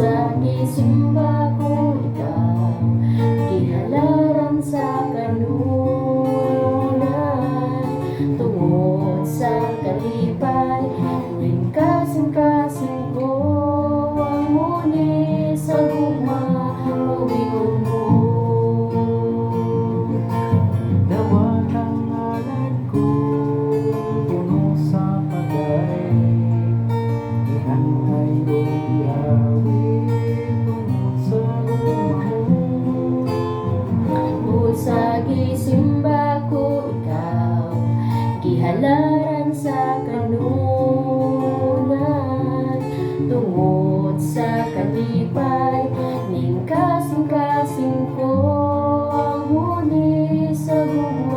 Sa gisimba ko ikaw, gihalaran sa kanunay, tungod sa kalipay, ning kasing-kasing ko, ang muli sa gugma, mawikon mo. Dawa ng ngalan ko, puno sa pagay, ihantay ko ihawin tungod sa lumaho. Sa gisimba ko ikaw, gihalaran sa kanunay, tungod sa kalipay, ning kasing-kasing ko, ang huli sa gugma.